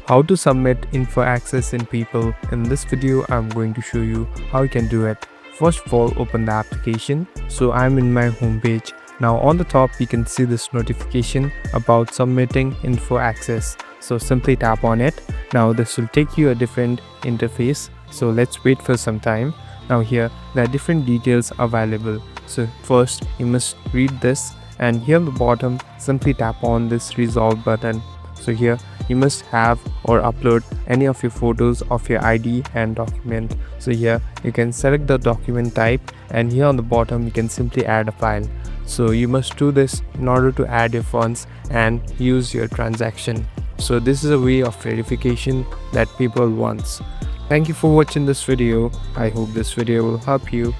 how to submit info access in People. In this video, I'm going to show you how you can do it. First of all, open the application. So I'm in my home page. Now on the top, you can see this notification about submitting info access. So simply tap on it. Now this will take you a different interface. So let's wait for some time. Now here, there are different details available. So first, you must read this, and here on the bottom, simply tap on this resolve button. So here you must have or upload any of your photos of your ID and document. So here you can select the document type, and here on the bottom you can simply add a file. So you must do this in order to add your funds and use your transaction. So this is a way of verification that people want. Thank you for watching this video. I hope this video will help you.